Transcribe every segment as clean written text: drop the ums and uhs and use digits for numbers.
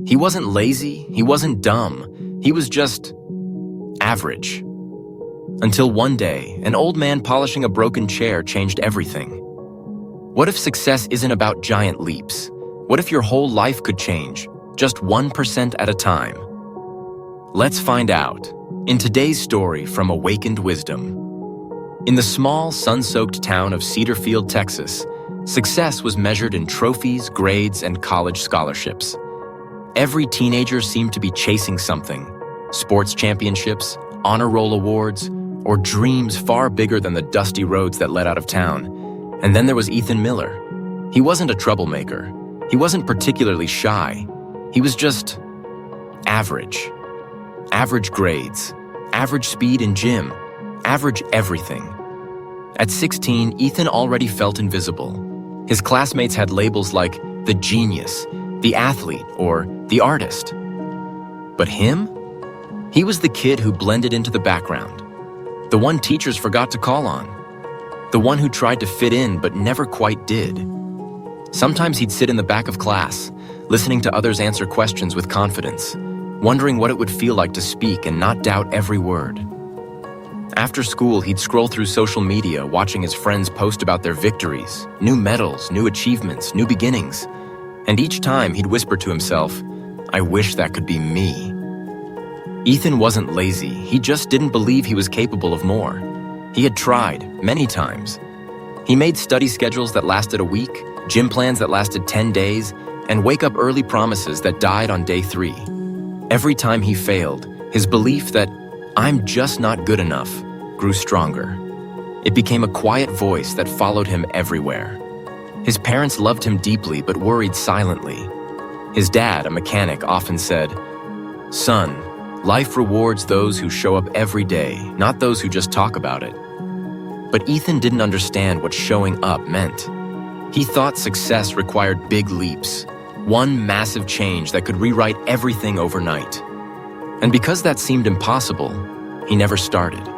He wasn't lazy, he wasn't dumb, he was just average. Until one day, an old man polishing a broken chair changed everything. What if success isn't about giant leaps? What if your whole life could change, just 1% at a time? Let's find out in today's story from Awakened Wisdom. In the small, sun-soaked town of Cedarfield, Texas, success was measured in trophies, grades, and college scholarships. Every teenager seemed to be chasing something: sports championships, honor roll awards, or dreams far bigger than the dusty roads that led out of town. And then there was Ethan Miller. He wasn't a troublemaker. He wasn't particularly shy. He was just average. Average grades, average speed in gym, average everything. At 16, Ethan already felt invisible. His classmates had labels like the genius, the athlete, or the artist. But him? He was the kid who blended into the background. The one teachers forgot to call on. The one who tried to fit in but never quite did. Sometimes he'd sit in the back of class, listening to others answer questions with confidence, wondering what it would feel like to speak and not doubt every word. After school, he'd scroll through social media, watching his friends post about their victories, new medals, new achievements, new beginnings. And each time he'd whisper to himself, "I wish that could be me." Ethan wasn't lazy, he just didn't believe he was capable of more. He had tried, many times. He made study schedules that lasted a week, gym plans that lasted 10 days, and wake-up early promises that died on day 3. Every time he failed, his belief that "I'm just not good enough" grew stronger. It became a quiet voice that followed him everywhere. His parents loved him deeply but worried silently. His dad, a mechanic, often said, "Son, life rewards those who show up every day, not those who just talk about it." But Ethan didn't understand what showing up meant. He thought success required big leaps, one massive change that could rewrite everything overnight. And because that seemed impossible, he never started.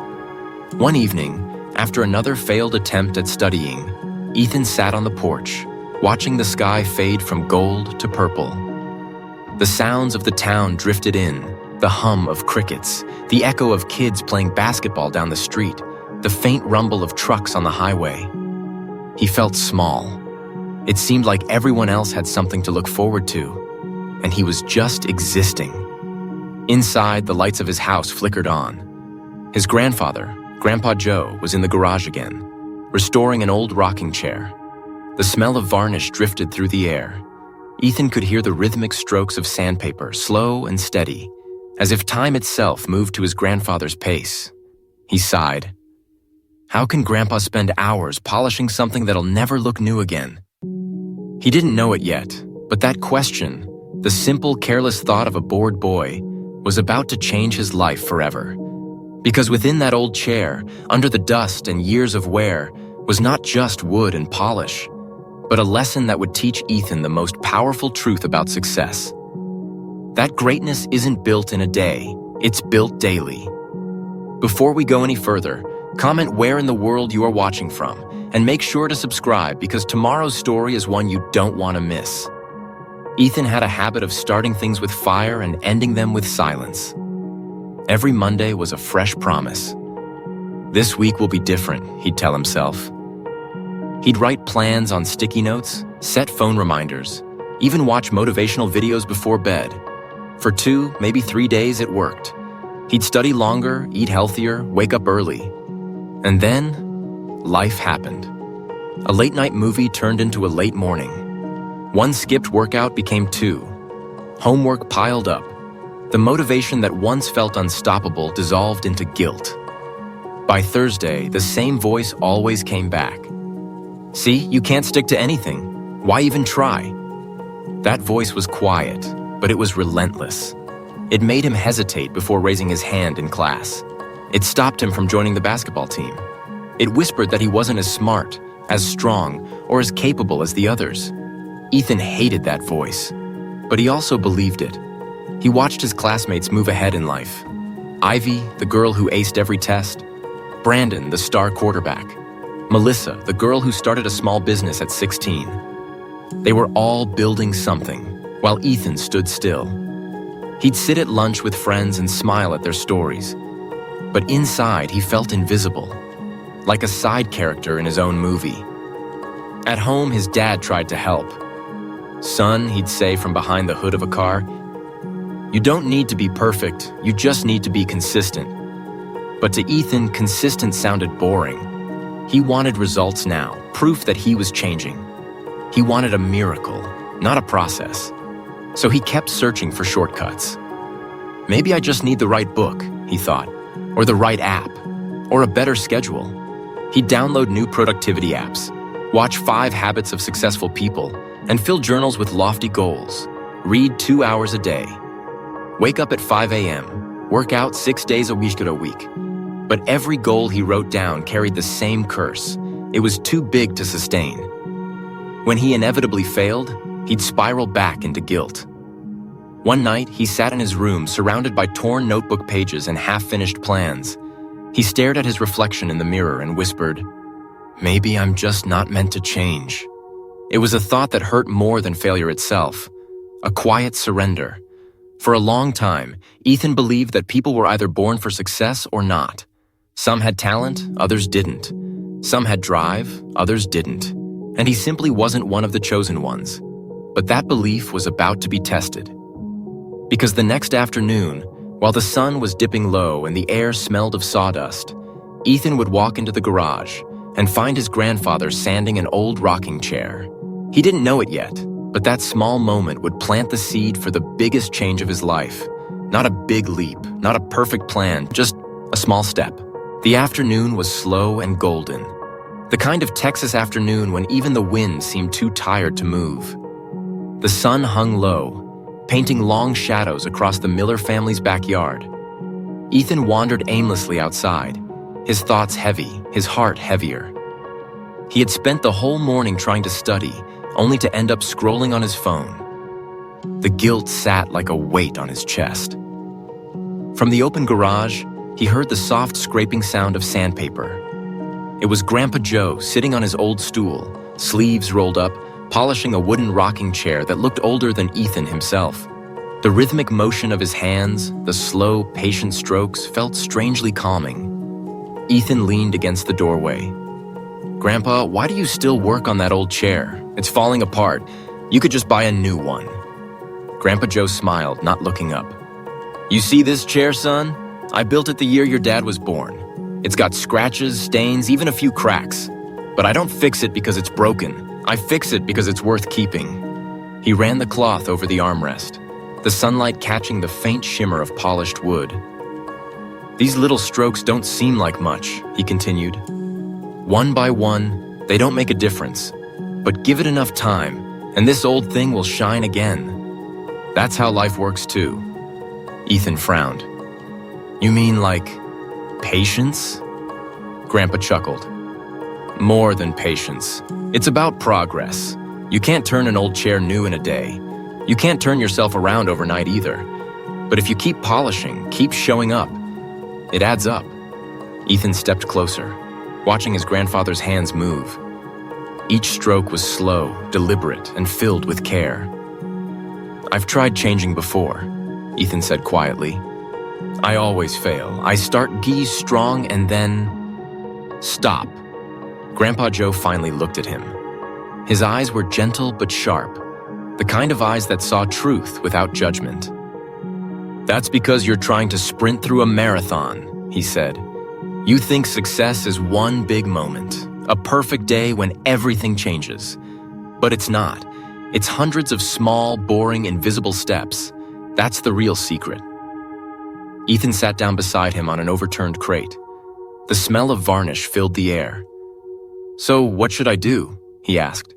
One evening, after another failed attempt at studying, Ethan sat on the porch, watching the sky fade from gold to purple. The sounds of the town drifted in, the hum of crickets, the echo of kids playing basketball down the street, the faint rumble of trucks on the highway. He felt small. It seemed like everyone else had something to look forward to, and he was just existing. Inside, the lights of his house flickered on. His grandfather, Grandpa Joe, was in the garage again, restoring an old rocking chair. The smell of varnish drifted through the air. Ethan could hear the rhythmic strokes of sandpaper, slow and steady, as if time itself moved to his grandfather's pace. He sighed. How can Grandpa spend hours polishing something that'll never look new again? He didn't know it yet, but that question, the simple, careless thought of a bored boy, was about to change his life forever. Because within that old chair, under the dust and years of wear, was not just wood and polish, but a lesson that would teach Ethan the most powerful truth about success. That greatness isn't built in a day, it's built daily. Before we go any further, comment where in the world you are watching from, and make sure to subscribe because tomorrow's story is one you don't want to miss. Ethan had a habit of starting things with fire and ending them with silence. Every Monday was a fresh promise. This week will be different, he'd tell himself. He'd write plans on sticky notes, set phone reminders, even watch motivational videos before bed. For 2, maybe 3 days, it worked. He'd study longer, eat healthier, wake up early. And then, life happened. A late-night movie turned into a late morning. One skipped workout became 2. Homework piled up. The motivation that once felt unstoppable dissolved into guilt. By Thursday, the same voice always came back. See, you can't stick to anything. Why even try? That voice was quiet, but it was relentless. It made him hesitate before raising his hand in class. It stopped him from joining the basketball team. It whispered that he wasn't as smart, as strong, or as capable as the others. Ethan hated that voice, but he also believed it. He watched his classmates move ahead in life. Ivy, the girl who aced every test. Brandon, the star quarterback. Melissa, the girl who started a small business at 16. They were all building something, while Ethan stood still. He'd sit at lunch with friends and smile at their stories, but inside he felt invisible, like a side character in his own movie. At home, his dad tried to help. "Son," he'd say from behind the hood of a car, "you don't need to be perfect, you just need to be consistent." But to Ethan, consistent sounded boring. He wanted results now, proof that he was changing. He wanted a miracle, not a process. So he kept searching for shortcuts. Maybe I just need the right book, he thought, or the right app, or a better schedule. He'd download new productivity apps, watch 5 Habits of Successful People, and fill journals with lofty goals. Read 2 hours a day. Wake up at 5 a.m., work out 6 days a week. But every goal he wrote down carried the same curse. It was too big to sustain. When he inevitably failed, he'd spiral back into guilt. One night, he sat in his room surrounded by torn notebook pages and half-finished plans. He stared at his reflection in the mirror and whispered, "Maybe I'm just not meant to change." It was a thought that hurt more than failure itself, a quiet surrender. For a long time, Ethan believed that people were either born for success or not. Some had talent, others didn't. Some had drive, others didn't. And he simply wasn't one of the chosen ones. But that belief was about to be tested. Because the next afternoon, while the sun was dipping low and the air smelled of sawdust, Ethan would walk into the garage and find his grandfather sanding an old rocking chair. He didn't know it yet, but that small moment would plant the seed for the biggest change of his life. Not a big leap, not a perfect plan, just a small step. The afternoon was slow and golden. The kind of Texas afternoon when even the wind seemed too tired to move. The sun hung low, painting long shadows across the Miller family's backyard. Ethan wandered aimlessly outside, his thoughts heavy, his heart heavier. He had spent the whole morning trying to study, only to end up scrolling on his phone. The guilt sat like a weight on his chest. From the open garage, he heard the soft scraping sound of sandpaper. It was Grandpa Joe sitting on his old stool, sleeves rolled up, polishing a wooden rocking chair that looked older than Ethan himself. The rhythmic motion of his hands, the slow, patient strokes, felt strangely calming. Ethan leaned against the doorway. "Grandpa, why do you still work on that old chair? It's falling apart. You could just buy a new one." Grandpa Joe smiled, not looking up. "You see this chair, son? I built it the year your dad was born. It's got scratches, stains, even a few cracks. But I don't fix it because it's broken. I fix it because it's worth keeping." He ran the cloth over the armrest, the sunlight catching the faint shimmer of polished wood. "These little strokes don't seem like much," he continued. "One by one, they don't make a difference. But give it enough time, and this old thing will shine again. That's how life works too." Ethan frowned. "You mean like patience?" Grandpa chuckled. "More than patience. It's about progress. You can't turn an old chair new in a day. You can't turn yourself around overnight either. But if you keep polishing, keep showing up, it adds up." Ethan stepped closer, watching his grandfather's hands move. Each stroke was slow, deliberate, and filled with care. "I've tried changing before," Ethan said quietly. "I always fail. I start geese strong and then stop." Grandpa Joe finally looked at him. His eyes were gentle but sharp, the kind of eyes that saw truth without judgment. "That's because you're trying to sprint through a marathon," he said. "You think success is one big moment, a perfect day when everything changes. But it's not. It's hundreds of small, boring, invisible steps. That's the real secret." Ethan sat down beside him on an overturned crate. The smell of varnish filled the air. "So what should I do?" he asked.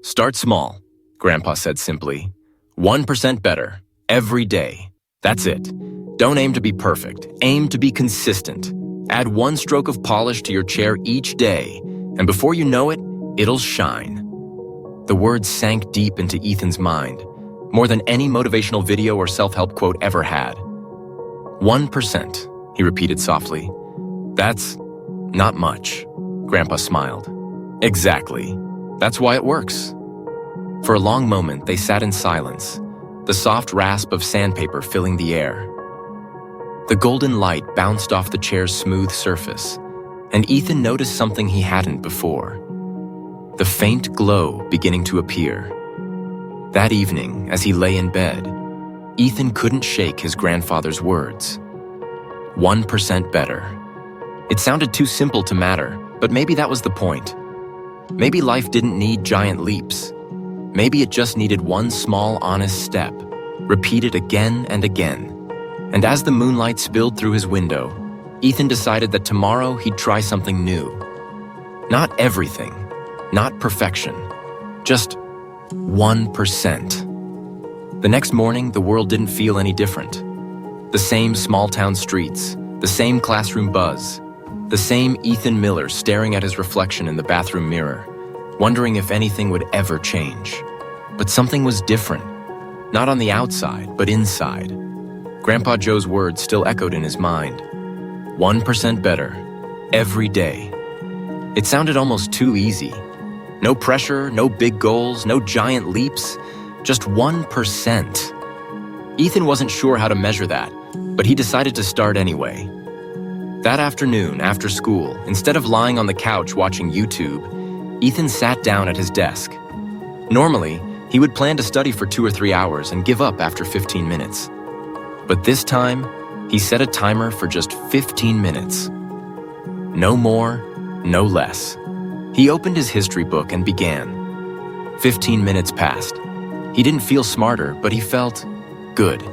"Start small," Grandpa said simply. 1% better, every day. That's it. Don't aim to be perfect. Aim to be consistent. Add one stroke of polish to your chair each day, and before you know it, it'll shine. The words sank deep into Ethan's mind, more than any motivational video or self-help quote ever had. 1%, he repeated softly. "That's not much," Grandpa smiled. "Exactly. That's why it works." For a long moment, they sat in silence, the soft rasp of sandpaper filling the air. The golden light bounced off the chair's smooth surface, and Ethan noticed something he hadn't before: the faint glow beginning to appear. That evening, as he lay in bed, Ethan couldn't shake his grandfather's words. 1% better. It sounded too simple to matter, but maybe that was the point. Maybe life didn't need giant leaps. Maybe it just needed one small, honest step, repeated again and again. And as the moonlight spilled through his window, Ethan decided that tomorrow he'd try something new. Not everything, not perfection, just 1%. The next morning, the world didn't feel any different. The same small-town streets, the same classroom buzz, the same Ethan Miller staring at his reflection in the bathroom mirror, wondering if anything would ever change. But something was different, not on the outside, but inside. Grandpa Joe's words still echoed in his mind. 1% better, every day. It sounded almost too easy. No pressure, no big goals, no giant leaps, just 1%. Ethan wasn't sure how to measure that, but he decided to start anyway. That afternoon, after school, instead of lying on the couch watching YouTube, Ethan sat down at his desk. Normally, he would plan to study for 2 or 3 hours and give up after 15 minutes. But this time, he set a timer for just 15 minutes. No more, no less. He opened his history book and began. 15 minutes passed. He didn't feel smarter, but he felt good.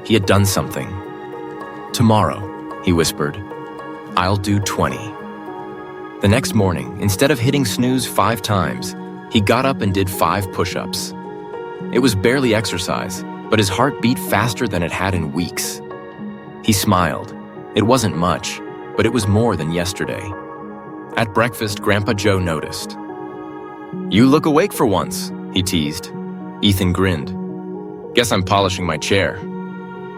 He had done something. Tomorrow, he whispered, I'll do 20. The next morning, instead of hitting snooze 5 times, he got up and did 5 push-ups. It was barely exercise, but his heart beat faster than it had in weeks. He smiled. It wasn't much, but it was more than yesterday. At breakfast, Grandpa Joe noticed. You look awake for once, he teased. Ethan grinned. Guess I'm polishing my chair.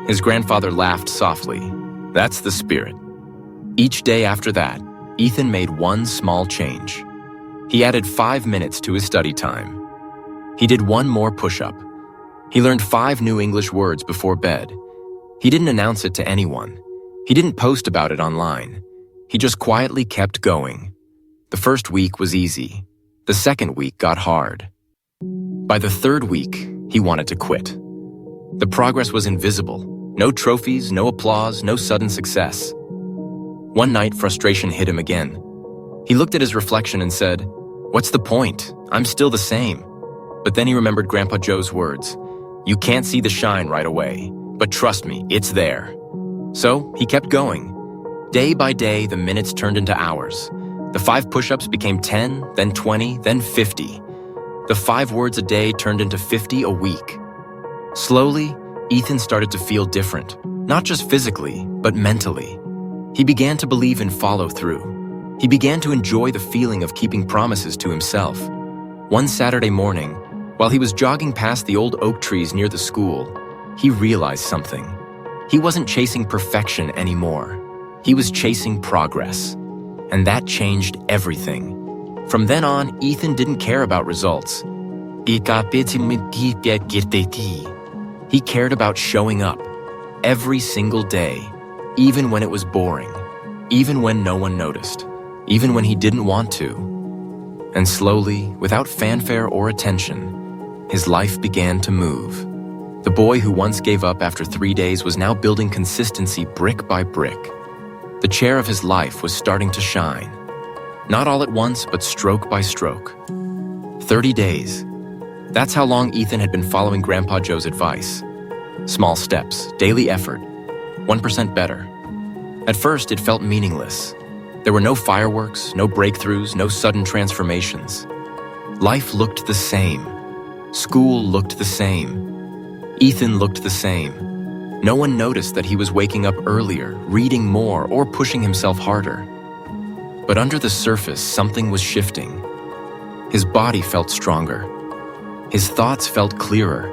His grandfather laughed softly. That's the spirit. Each day after that, Ethan made one small change. He added 5 minutes to his study time. He did 1 more push-up. He learned 5 new English words before bed. He didn't announce it to anyone. He didn't post about it online. He just quietly kept going. The first week was easy. The second week got hard. By the 3rd week, he wanted to quit. The progress was invisible. No trophies, no applause, no sudden success. One night, frustration hit him again. He looked at his reflection and said, What's the point? I'm still the same. But then he remembered Grandpa Joe's words. You can't see the shine right away, but trust me, it's there. So he kept going. Day by day, the minutes turned into hours. The 5 push-ups became 10, then 20, then 50. The 5 words a day turned into 50 a week. Slowly, Ethan started to feel different, not just physically, but mentally. He began to believe in follow-through. He began to enjoy the feeling of keeping promises to himself. One Saturday morning, while he was jogging past the old oak trees near the school, he realized something. He wasn't chasing perfection anymore. He was chasing progress. And that changed everything. From then on, Ethan didn't care about results. He cared about showing up every single day, even when it was boring, even when no one noticed, even when he didn't want to. And slowly, without fanfare or attention, his life began to move. The boy who once gave up after 3 days was now building consistency brick by brick. The chair of his life was starting to shine. Not all at once, but stroke by stroke. 30 days. That's how long Ethan had been following Grandpa Joe's advice. Small steps, daily effort, 1% better. At first, it felt meaningless. There were no fireworks, no breakthroughs, no sudden transformations. Life looked the same. School looked the same. Ethan looked the same. No one noticed that he was waking up earlier, reading more, or pushing himself harder. But under the surface, something was shifting. His body felt stronger. His thoughts felt clearer.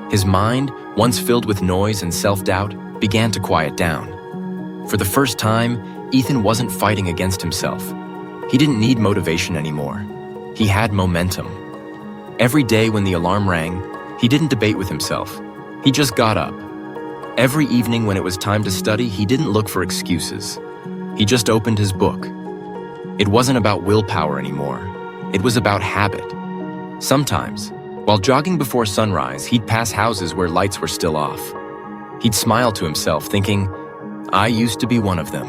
His mind, once filled with noise and self-doubt, began to quiet down. For the first time, Ethan wasn't fighting against himself. He didn't need motivation anymore. He had momentum. Every day when the alarm rang, he didn't debate with himself. He just got up. Every evening when it was time to study, he didn't look for excuses. He just opened his book. It wasn't about willpower anymore. It was about habit. Sometimes, while jogging before sunrise, he'd pass houses where lights were still off. He'd smile to himself, thinking, I used to be one of them.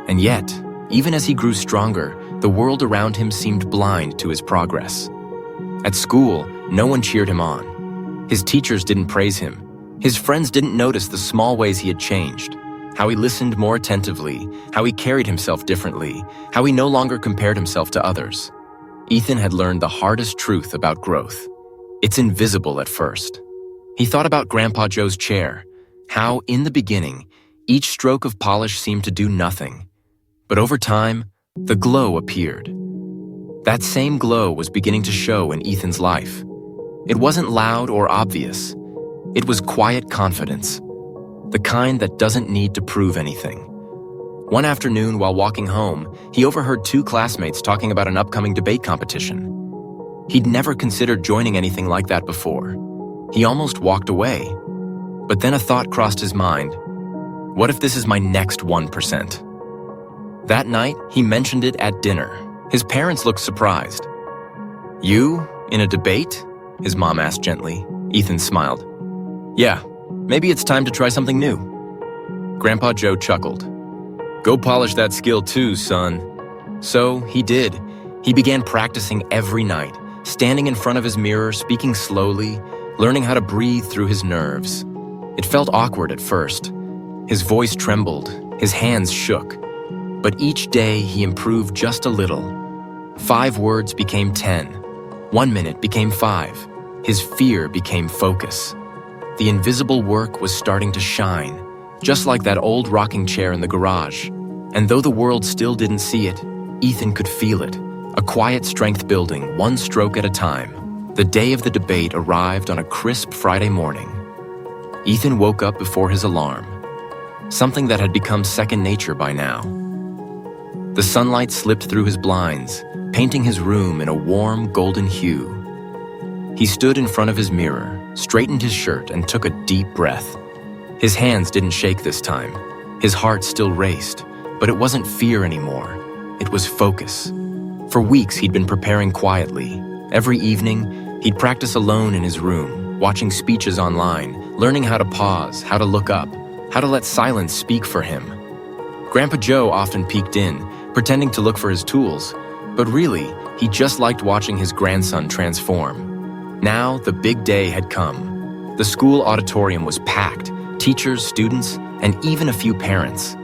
And yet, even as he grew stronger, the world around him seemed blind to his progress. At school, no one cheered him on. His teachers didn't praise him. His friends didn't notice the small ways he had changed, how he listened more attentively, how he carried himself differently, how he no longer compared himself to others. Ethan had learned the hardest truth about growth. It's invisible at first. He thought about Grandpa Joe's chair, how, in the beginning, each stroke of polish seemed to do nothing. But over time, the glow appeared. That same glow was beginning to show in Ethan's life. It wasn't loud or obvious. It was quiet confidence, the kind that doesn't need to prove anything. One afternoon, while walking home, he overheard two classmates talking about an upcoming debate competition. He'd never considered joining anything like that before. He almost walked away. But then a thought crossed his mind. What if this is my next 1%? That night, he mentioned it at dinner. His parents looked surprised. You, in a debate? His mom asked gently. Ethan smiled. Yeah, maybe it's time to try something new. Grandpa Joe chuckled. Go polish that skill too, son. So he did. He began practicing every night, standing in front of his mirror, speaking slowly, learning how to breathe through his nerves. It felt awkward at first. His voice trembled, his hands shook. But each day he improved just a little. 5 words became 10. 1 minute became 5. His fear became focus. The invisible work was starting to shine, just like that old rocking chair in the garage. And though the world still didn't see it, Ethan could feel it, a quiet strength building, one stroke at a time. The day of the debate arrived on a crisp Friday morning. Ethan woke up before his alarm, something that had become second nature by now. The sunlight slipped through his blinds, painting his room in a warm, golden hue. He stood in front of his mirror, straightened his shirt, and took a deep breath. His hands didn't shake this time. His heart still raced, but it wasn't fear anymore. It was focus. For weeks, he'd been preparing quietly. Every evening, he'd practice alone in his room, watching speeches online, learning how to pause, how to look up, how to let silence speak for him. Grandpa Joe often peeked in, pretending to look for his tools, but really, he just liked watching his grandson transform. Now, the big day had come. The school auditorium was packed, teachers, students, and even a few parents.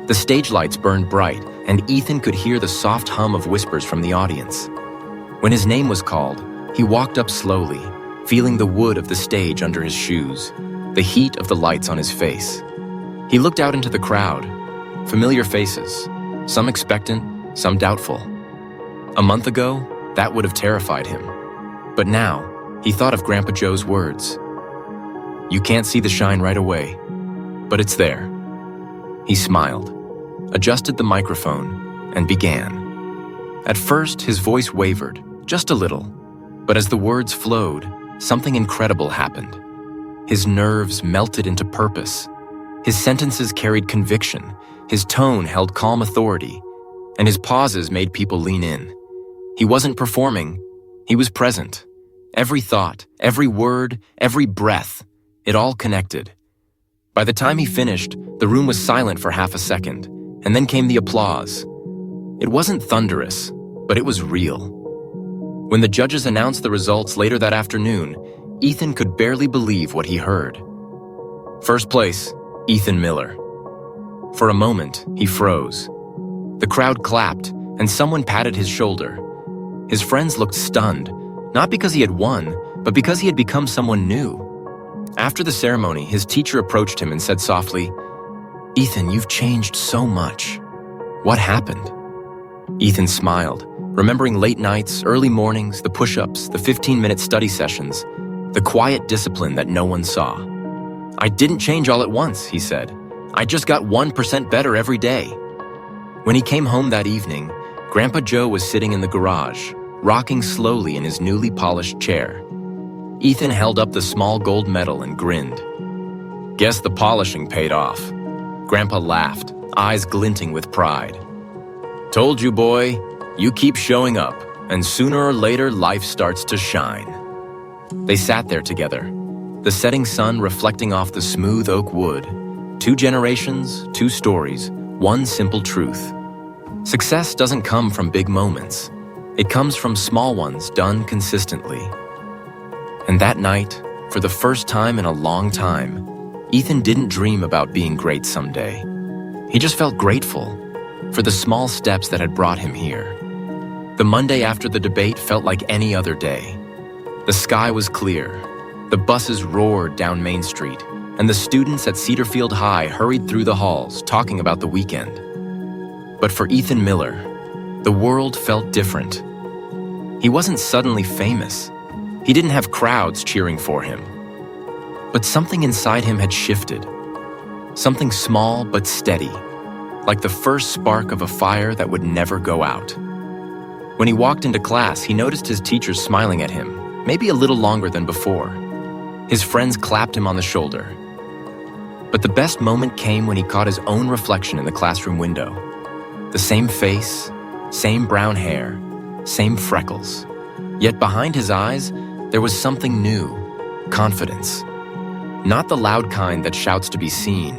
The stage lights burned bright, and Ethan could hear the soft hum of whispers from the audience. When his name was called, he walked up slowly, feeling the wood of the stage under his shoes, the heat of the lights on his face. He looked out into the crowd, familiar faces, some expectant, some doubtful. A month ago, that would have terrified him. But now, he thought of Grandpa Joe's words. You can't see the shine right away, but it's there. He smiled, adjusted the microphone, and began. At first, his voice wavered, just a little, but as the words flowed, something incredible happened. His nerves melted into purpose. His sentences carried conviction, his tone held calm authority, and his pauses made people lean in. He wasn't performing, he was present. Every thought, every word, every breath, it all connected. By the time he finished, the room was silent for half a second, and then came the applause. It wasn't thunderous, but it was real. When the judges announced the results later that afternoon, Ethan could barely believe what he heard. First place, Ethan Miller. For a moment, he froze. The crowd clapped, and someone patted his shoulder. His friends looked stunned, not because he had won, but because he had become someone new. After the ceremony, his teacher approached him and said softly, Ethan, you've changed so much. What happened? Ethan smiled, remembering late nights, early mornings, the push-ups, the 15-minute study sessions, the quiet discipline that no one saw. I didn't change all at once, he said. I just got 1% better every day. When he came home that evening, Grandpa Joe was sitting in the garage, rocking slowly in his newly polished chair. Ethan held up the small gold medal and grinned. "Guess the polishing paid off." Grandpa laughed, eyes glinting with pride. "Told you, boy, you keep showing up, and sooner or later life starts to shine." They sat there together, the setting sun reflecting off the smooth oak wood. 2 generations, 2 stories, 1 simple truth. Success doesn't come from big moments. It comes from small ones done consistently. And that night, for the first time in a long time, Ethan didn't dream about being great someday. He just felt grateful for the small steps that had brought him here. The Monday after the debate felt like any other day. The sky was clear, the buses roared down Main Street, and the students at Cedarfield High hurried through the halls talking about the weekend. But for Ethan Miller, the world felt different. He wasn't suddenly famous. He didn't have crowds cheering for him. But something inside him had shifted. Something small but steady, like the first spark of a fire that would never go out. When he walked into class, he noticed his teachers smiling at him, maybe a little longer than before. His friends clapped him on the shoulder. But the best moment came when he caught his own reflection in the classroom window. The same face, same brown hair, same freckles. Yet behind his eyes, there was something new, confidence. Not the loud kind that shouts to be seen,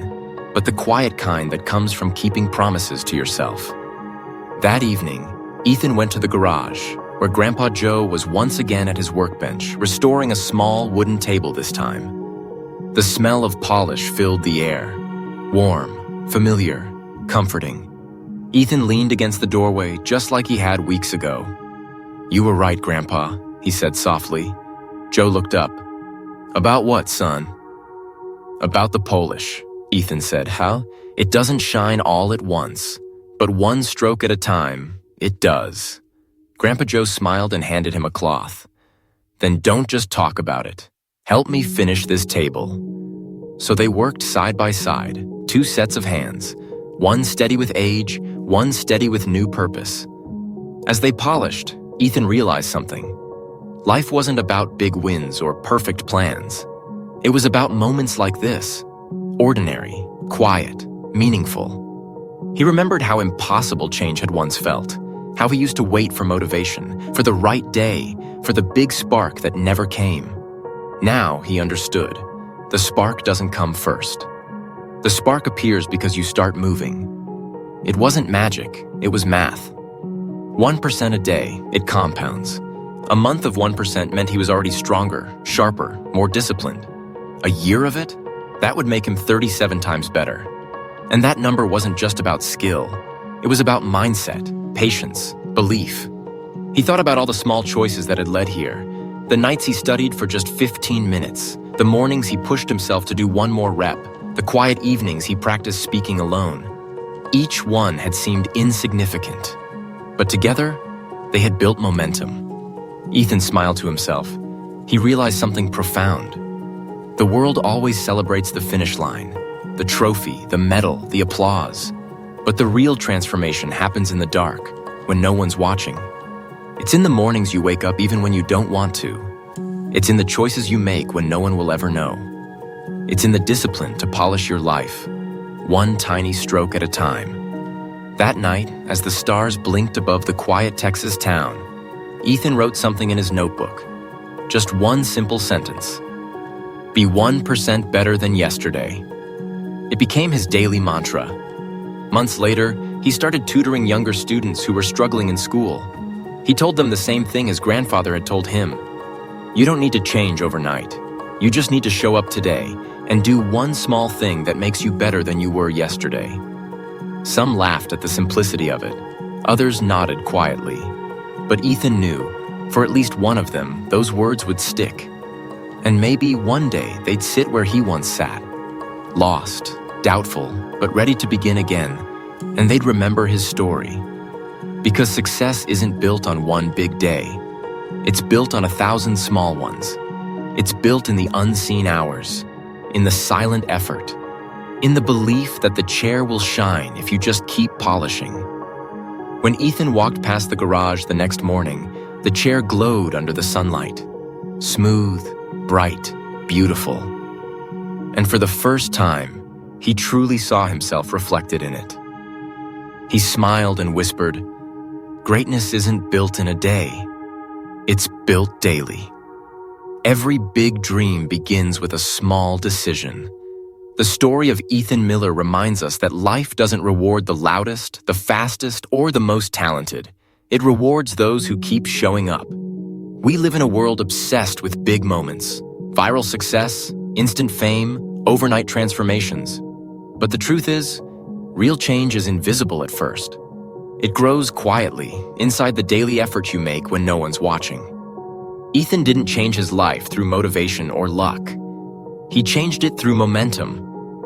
but the quiet kind that comes from keeping promises to yourself. That evening, Ethan went to the garage, where Grandpa Joe was once again at his workbench, restoring a small wooden table this time. The smell of polish filled the air, warm, familiar, comforting. Ethan leaned against the doorway just like he had weeks ago. "You were right, Grandpa," he said softly. Joe looked up. "About what, son?" "About the polish," Ethan said. "How? It doesn't shine all at once, but one stroke at a time, it does." Grandpa Joe smiled and handed him a cloth. "Then don't just talk about it. Help me finish this table." So they worked side by side, 2 sets of hands, one steady with age, one steady with new purpose. As they polished, Ethan realized something. Life wasn't about big wins or perfect plans. It was about moments like this, ordinary, quiet, meaningful. He remembered how impossible change had once felt, how he used to wait for motivation, for the right day, for the big spark that never came. Now he understood. The spark doesn't come first. The spark appears because you start moving. It wasn't magic, it was math. 1% a day, it compounds. A month of 1% meant he was already stronger, sharper, more disciplined. A year of it? That would make him 37 times better. And that number wasn't just about skill. It was about mindset, patience, belief. He thought about all the small choices that had led here. The nights he studied for just 15 minutes. The mornings he pushed himself to do 1 more rep. The quiet evenings he practiced speaking alone. Each one had seemed insignificant. But together, they had built momentum. Ethan smiled to himself. He realized something profound. The world always celebrates the finish line, the trophy, the medal, the applause. But the real transformation happens in the dark, when no one's watching. It's in the mornings you wake up even when you don't want to. It's in the choices you make when no one will ever know. It's in the discipline to polish your life, one tiny stroke at a time. That night, as the stars blinked above the quiet Texas town, Ethan wrote something in his notebook. Just one simple sentence. Be 1% better than yesterday. It became his daily mantra. Months later, he started tutoring younger students who were struggling in school. He told them the same thing his grandfather had told him. You don't need to change overnight. You just need to show up today and do one small thing that makes you better than you were yesterday. Some laughed at the simplicity of it. Others nodded quietly. But Ethan knew, for at least one of them, those words would stick. And maybe one day they'd sit where he once sat, lost, doubtful, but ready to begin again, and they'd remember his story. Because success isn't built on one big day. It's built on 1,000 small ones. It's built in the unseen hours, in the silent effort, in the belief that the chair will shine if you just keep polishing. When Ethan walked past the garage the next morning, the chair glowed under the sunlight. Smooth, bright, beautiful. And for the first time, he truly saw himself reflected in it. He smiled and whispered, "Greatness isn't built in a day. It's built daily." Every big dream begins with a small decision. The story of Ethan Miller reminds us that life doesn't reward the loudest, the fastest, or the most talented. It rewards those who keep showing up. We live in a world obsessed with big moments, viral success, instant fame, overnight transformations. But the truth is, real change is invisible at first. It grows quietly, inside the daily effort you make when no one's watching. Ethan didn't change his life through motivation or luck. He changed it through momentum,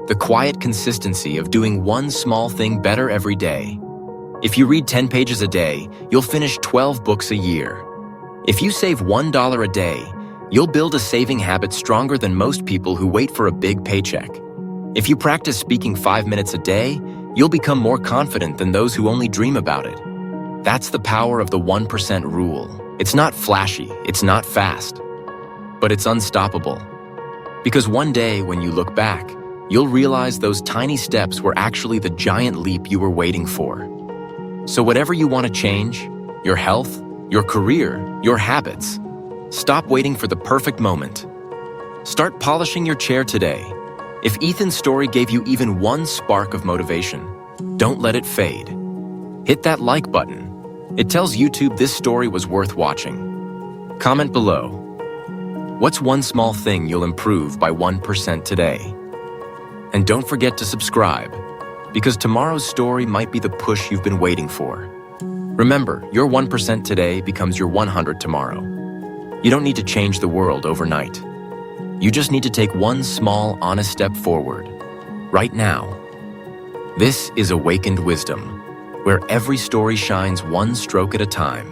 the quiet consistency of doing one small thing better every day. If you read 10 pages a day, you'll finish 12 books a year. If you save $1 a day, you'll build a saving habit stronger than most people who wait for a big paycheck. If you practice speaking 5 minutes a day, you'll become more confident than those who only dream about it. That's the power of the 1% rule. It's not flashy, it's not fast, but it's unstoppable. Because one day when you look back, you'll realize those tiny steps were actually the giant leap you were waiting for. So whatever you want to change, your health, your career, your habits, stop waiting for the perfect moment. Start polishing your chair today. If Ethan's story gave you even one spark of motivation, don't let it fade. Hit that like button. It tells YouTube this story was worth watching. Comment below. What's one small thing you'll improve by 1% today? And don't forget to subscribe, because tomorrow's story might be the push you've been waiting for. Remember, your 1% today becomes your 100 tomorrow. You don't need to change the world overnight. You just need to take one small, honest step forward, right now. This is Awakened Wisdom, where every story shines one stroke at a time.